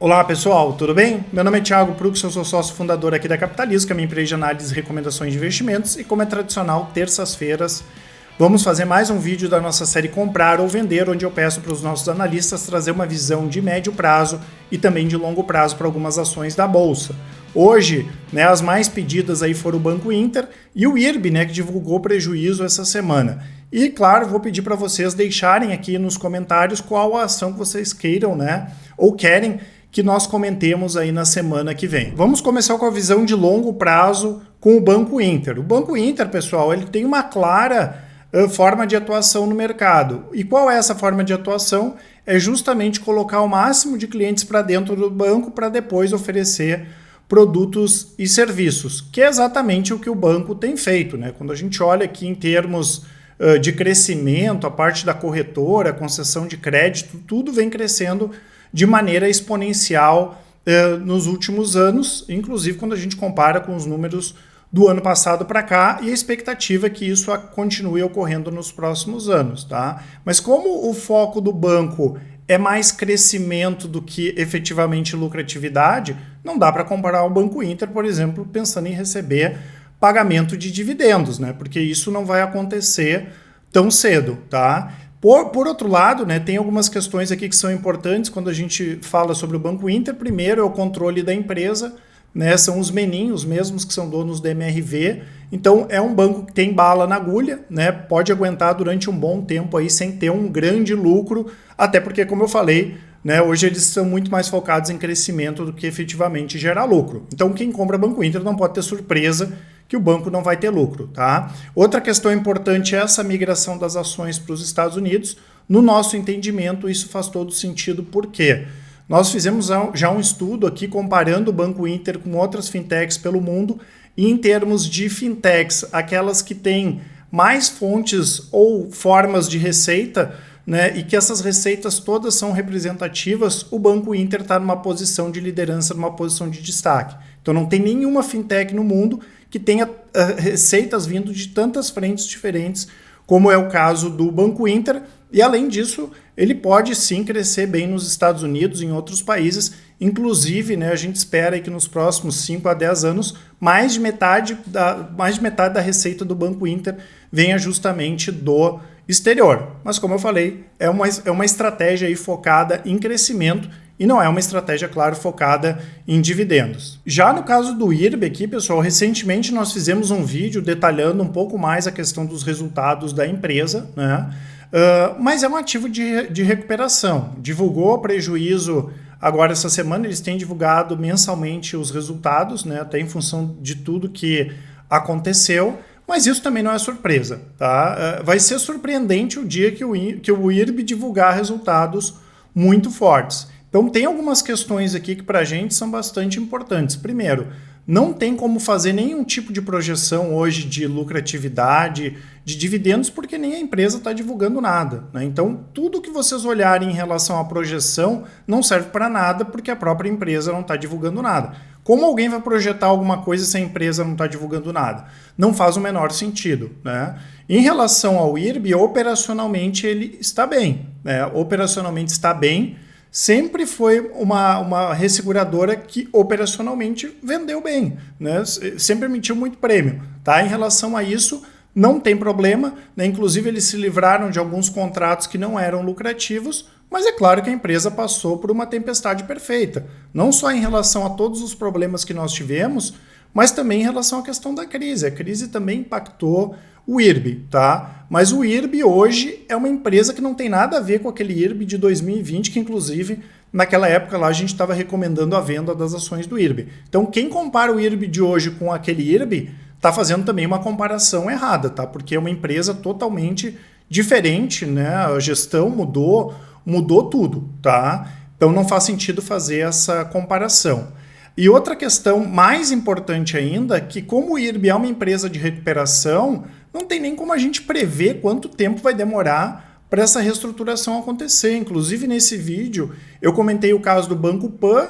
Olá pessoal, tudo bem? Meu nome é Thiago Prux, eu sou sócio fundador aqui da Capitalismo, que é minha empresa de análise e recomendações de investimentos, e como é tradicional, terças-feiras, vamos fazer mais um vídeo da nossa série Comprar ou Vender, onde eu peço para os nossos analistas trazer uma visão de médio prazo e também de longo prazo para algumas ações da Bolsa. Hoje, as mais pedidas aí foram o Banco Inter e o IRB, que divulgou prejuízo essa semana. E, claro, vou pedir para vocês deixarem aqui nos comentários qual a ação que vocês queiram, ou querem que nós comentemos aí na semana que vem. Vamos começar com a visão de longo prazo com o Banco Inter. O Banco Inter, pessoal, ele tem uma clara forma de atuação no mercado. E qual é essa forma de atuação? É justamente colocar o máximo de clientes para dentro do banco para depois oferecer produtos e serviços, que é exatamente o que o banco tem feito, Quando a gente olha aqui em termos de crescimento, a parte da corretora, a concessão de crédito, tudo vem crescendo de maneira exponencial nos últimos anos, inclusive quando a gente compara com os números do ano passado para cá, e a expectativa é que isso continue ocorrendo nos próximos anos, tá? Mas como o foco do banco é mais crescimento do que efetivamente lucratividade, não dá para comparar o Banco Inter, por exemplo, pensando em receber pagamento de dividendos, Porque isso não vai acontecer tão cedo, tá? Por outro lado, tem algumas questões aqui que são importantes quando a gente fala sobre o Banco Inter. Primeiro é o controle da empresa, são os meninhos mesmos que são donos da MRV. Então é um banco que tem bala na agulha, pode aguentar durante um bom tempo aí sem ter um grande lucro, até porque, como eu falei, hoje eles são muito mais focados em crescimento do que efetivamente gerar lucro. Então quem compra Banco Inter não pode ter surpresa que o banco não vai ter lucro, tá? Outra questão importante é essa migração das ações para os Estados Unidos. No nosso entendimento, isso faz todo sentido. Por quê? Nós fizemos já um estudo aqui comparando o Banco Inter com outras fintechs pelo mundo, e em termos de fintechs, aquelas que têm mais fontes ou formas de receita, e que essas receitas todas são representativas, o Banco Inter está numa posição de liderança, numa posição de destaque. Então não tem nenhuma fintech no mundo que tenha receitas vindo de tantas frentes diferentes, como é o caso do Banco Inter, e além disso, ele pode sim crescer bem nos Estados Unidos e em outros países, inclusive, a gente espera que nos próximos 5 a 10 anos, mais de metade da receita do Banco Inter venha justamente do exterior. Mas como eu falei, é uma estratégia aí focada em crescimento, e não é uma estratégia, claro, focada em dividendos. Já no caso do IRB aqui, pessoal, recentemente nós fizemos um vídeo detalhando um pouco mais a questão dos resultados da empresa, mas é um ativo de recuperação. Divulgou prejuízo agora essa semana, eles têm divulgado mensalmente os resultados, até em função de tudo que aconteceu, mas isso também não é surpresa, tá? Vai ser surpreendente o dia que o IRB divulgar resultados muito fortes. Então tem algumas questões aqui que para a gente são bastante importantes. Primeiro, não tem como fazer nenhum tipo de projeção hoje de lucratividade, de dividendos, porque nem a empresa está divulgando nada, Então tudo que vocês olharem em relação à projeção não serve para nada, porque a própria empresa não está divulgando nada. Como alguém vai projetar alguma coisa se a empresa não está divulgando nada? Não faz o menor sentido, Em relação ao IRB, operacionalmente ele está bem, Operacionalmente está bem. Sempre foi uma resseguradora que operacionalmente vendeu bem, sempre emitiu muito prêmio, tá? Em relação a isso, não tem problema, Inclusive eles se livraram de alguns contratos que não eram lucrativos, mas é claro que a empresa passou por uma tempestade perfeita, não só em relação a todos os problemas que nós tivemos, mas também em relação à questão da crise. A crise também impactou o IRB, tá? Mas o IRB hoje é uma empresa que não tem nada a ver com aquele IRB de 2020, que inclusive naquela época lá a gente estava recomendando a venda das ações do IRB. Então quem compara o IRB de hoje com aquele IRB está fazendo também uma comparação errada, tá? Porque é uma empresa totalmente diferente, A gestão mudou tudo, tá? Então não faz sentido fazer essa comparação. E outra questão mais importante ainda, que como o IRB é uma empresa de recuperação, não tem nem como a gente prever quanto tempo vai demorar para essa reestruturação acontecer. Inclusive, nesse vídeo, eu comentei o caso do Banco Pan,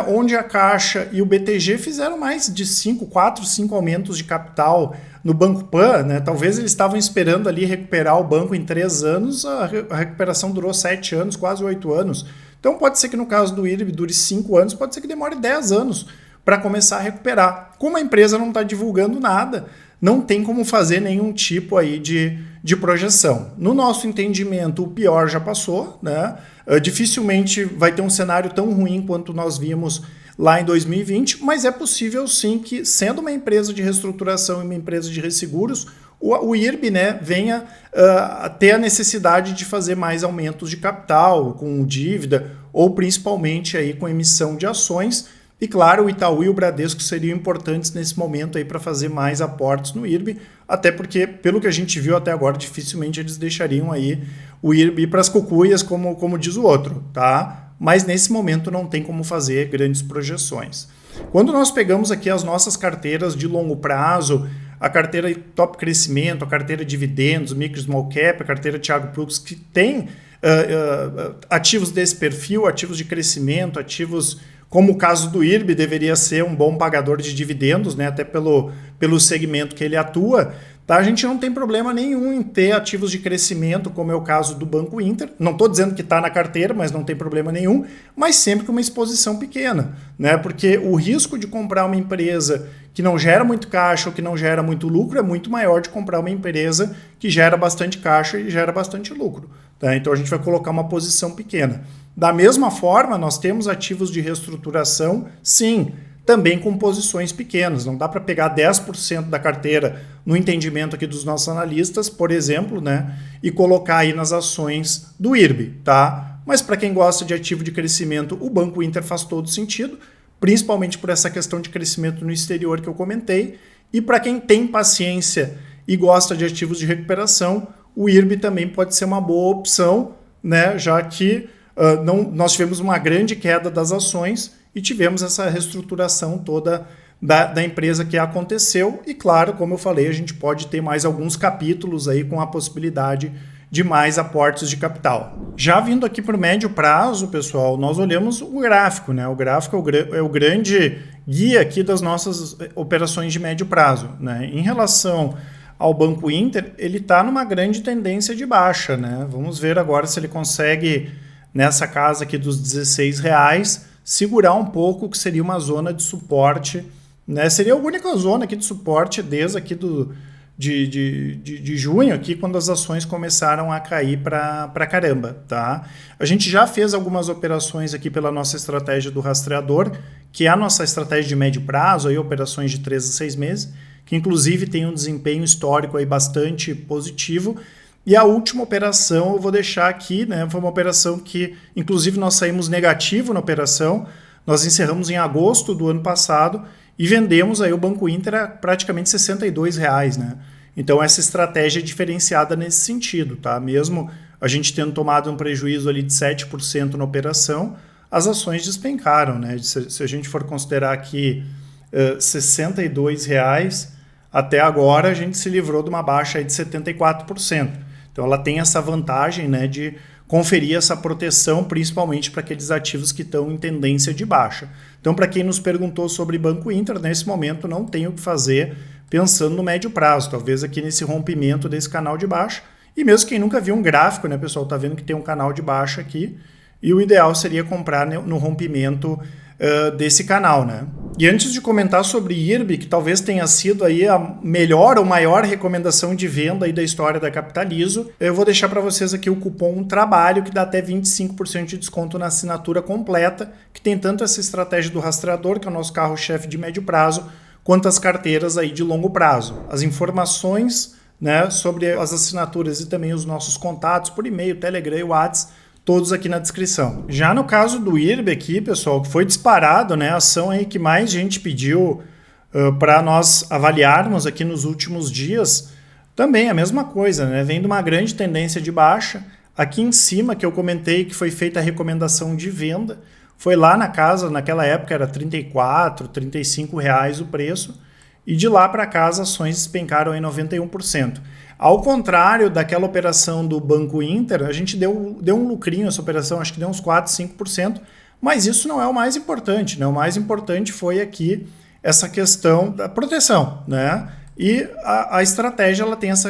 onde a Caixa e o BTG fizeram mais de 4, 5 aumentos de capital no Banco Pan. Talvez eles estavam esperando ali recuperar o banco em 3 anos, a recuperação durou 7 anos, quase 8 anos. Então pode ser que no caso do IRB dure 5 anos, pode ser que demore 10 anos para começar a recuperar. Como a empresa não está divulgando nada, não tem como fazer nenhum tipo aí de projeção. No nosso entendimento, o pior já passou, né? Dificilmente vai ter um cenário tão ruim quanto nós vimos lá em 2020, mas é possível sim que, sendo uma empresa de reestruturação e uma empresa de resseguros, o IRB, né, venha a ter a necessidade de fazer mais aumentos de capital, com dívida, ou principalmente aí com emissão de ações. E claro, o Itaú e o Bradesco seriam importantes nesse momento aí para fazer mais aportes no IRB, até porque, pelo que a gente viu até agora, dificilmente eles deixariam aí o IRB para as cucuias, como diz o outro, tá? Mas nesse momento não tem como fazer grandes projeções. Quando nós pegamos aqui as nossas carteiras de longo prazo, a carteira Top Crescimento, a carteira Dividendos, Micro Small Cap, a carteira Thiago Prux, que tem ativos desse perfil, ativos de crescimento, ativos como o caso do IRB, deveria ser um bom pagador de dividendos, né, até pelo segmento que ele atua, tá? A gente não tem problema nenhum em ter ativos de crescimento, como é o caso do Banco Inter. Não estou dizendo que está na carteira, mas não tem problema nenhum, mas sempre com uma exposição pequena, né? Porque o risco de comprar uma empresa que não gera muito caixa ou que não gera muito lucro é muito maior de comprar uma empresa que gera bastante caixa e gera bastante lucro, tá? Então a gente vai colocar uma posição pequena. Da mesma forma, nós temos ativos de reestruturação, sim, também com posições pequenas. Não dá para pegar 10% da carteira no entendimento aqui dos nossos analistas, por exemplo, né, e colocar aí nas ações do IRB, tá? Mas para quem gosta de ativo de crescimento, o Banco Inter faz todo sentido, principalmente por essa questão de crescimento no exterior que eu comentei. E para quem tem paciência e gosta de ativos de recuperação, o IRB também pode ser uma boa opção, né, já que nós tivemos uma grande queda das ações e tivemos essa reestruturação toda da empresa que aconteceu. E claro, como eu falei, a gente pode ter mais alguns capítulos aí com a possibilidade de mais aportes de capital. Já vindo aqui para o médio prazo, pessoal, nós olhamos o gráfico, né? O gráfico é o grande guia aqui das nossas operações de médio prazo, né? Em relação ao Banco Inter, ele está numa grande tendência de baixa, né? Vamos ver agora se ele consegue, nessa casa aqui dos R$16, segurar um pouco, que seria uma zona de suporte, né? Seria a única zona aqui de suporte desde aqui de junho, aqui, quando as ações começaram a cair para caramba, tá? A gente já fez algumas operações aqui pela nossa estratégia do rastreador, que é a nossa estratégia de médio prazo, aí, operações de 3 a 6 meses, que inclusive tem um desempenho histórico aí bastante positivo. E a última operação eu vou deixar aqui, né? Foi uma operação que, inclusive, nós saímos negativo na operação. Nós encerramos em agosto do ano passado e vendemos aí o Banco Inter a praticamente R$62, né? Então essa estratégia é diferenciada nesse sentido, tá? Mesmo a gente tendo tomado um prejuízo ali de 7% na operação, as ações despencaram, né? Se a gente for considerar aqui R$62, até agora a gente se livrou de uma baixa aí de 74%. Então ela tem essa vantagem, né, de conferir essa proteção, principalmente para aqueles ativos que estão em tendência de baixa. Então, para quem nos perguntou sobre Banco Inter, nesse momento não tem o que fazer pensando no médio prazo, talvez aqui nesse rompimento desse canal de baixa. E mesmo quem nunca viu um gráfico, né, pessoal, tá vendo que tem um canal de baixa aqui, e o ideal seria comprar no rompimento desse canal, né? E antes de comentar sobre IRB, que talvez tenha sido aí a melhor ou maior recomendação de venda aí da história da Capitalizo, eu vou deixar para vocês aqui o cupom TRABALHO, que dá até 25% de desconto na assinatura completa, que tem tanto essa estratégia do rastreador, que é o nosso carro-chefe de médio prazo, quanto as carteiras aí de longo prazo. As informações, né, sobre as assinaturas e também os nossos contatos por e-mail, Telegram e WhatsApp, todos aqui na descrição. Já no caso do IRB aqui, pessoal, que foi disparado, né, a ação aí que mais gente pediu para nós avaliarmos aqui nos últimos dias, também a mesma coisa, né, vem de uma grande tendência de baixa. Aqui em cima, que eu comentei que foi feita a recomendação de venda, foi lá na casa, naquela época era R$34, R$35 o preço, e de lá para cá as ações despencaram em 91%. Ao contrário daquela operação do Banco Inter, a gente deu um lucrinho nessa operação, acho que deu uns 4, 5%, mas isso não é o mais importante, né? O mais importante foi aqui essa questão da proteção, né? E a estratégia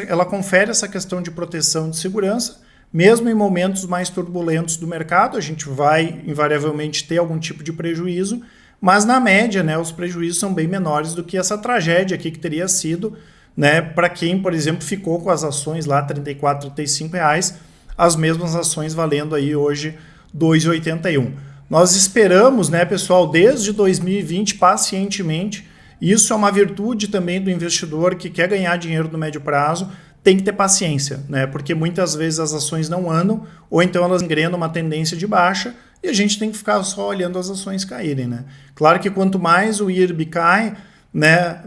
ela confere essa questão de proteção de segurança, mesmo em momentos mais turbulentos do mercado, a gente vai invariavelmente ter algum tipo de prejuízo, mas na média, né, os prejuízos são bem menores do que essa tragédia aqui que teria sido, né, para quem, por exemplo, ficou com as ações lá R$ 34, R$ 35, as mesmas ações valendo aí hoje R$ 2,81. Nós esperamos, né, pessoal, desde 2020, pacientemente. Isso é uma virtude também do investidor que quer ganhar dinheiro no médio prazo, tem que ter paciência, né? Porque muitas vezes as ações não andam, ou então elas engrenam uma tendência de baixa, e a gente tem que ficar só olhando as ações caírem, né? Claro que quanto mais o IRB cai, né,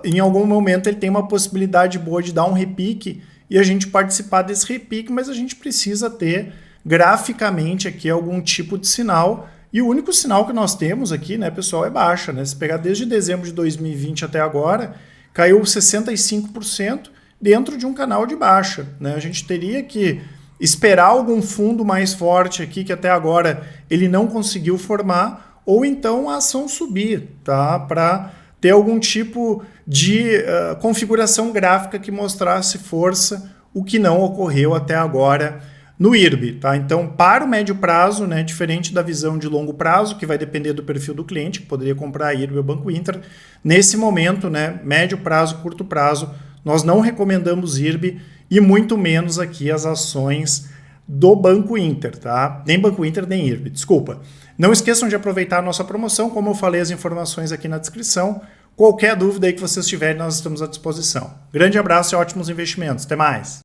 em algum momento ele tem uma possibilidade boa de dar um repique e a gente participar desse repique, mas a gente precisa ter graficamente aqui algum tipo de sinal. E o único sinal que nós temos aqui, né, pessoal, é baixa, né? Se pegar desde dezembro de 2020 até agora, caiu 65% dentro de um canal de baixa, né? A gente teria que esperar algum fundo mais forte aqui, que até agora ele não conseguiu formar, ou então a ação subir, tá? Para ter algum tipo de configuração gráfica que mostrasse força, o que não ocorreu até agora no IRB, tá? Então, para o médio prazo, né, diferente da visão de longo prazo, que vai depender do perfil do cliente, que poderia comprar IRB ou Banco Inter, nesse momento, né, médio prazo, curto prazo, nós não recomendamos IRB e muito menos aqui as ações do Banco Inter, tá? Nem Banco Inter, nem IRB, desculpa. Não esqueçam de aproveitar a nossa promoção, como eu falei as informações aqui na descrição. Qualquer dúvida aí que vocês tiverem, nós estamos à disposição. Grande abraço e ótimos investimentos. Até mais!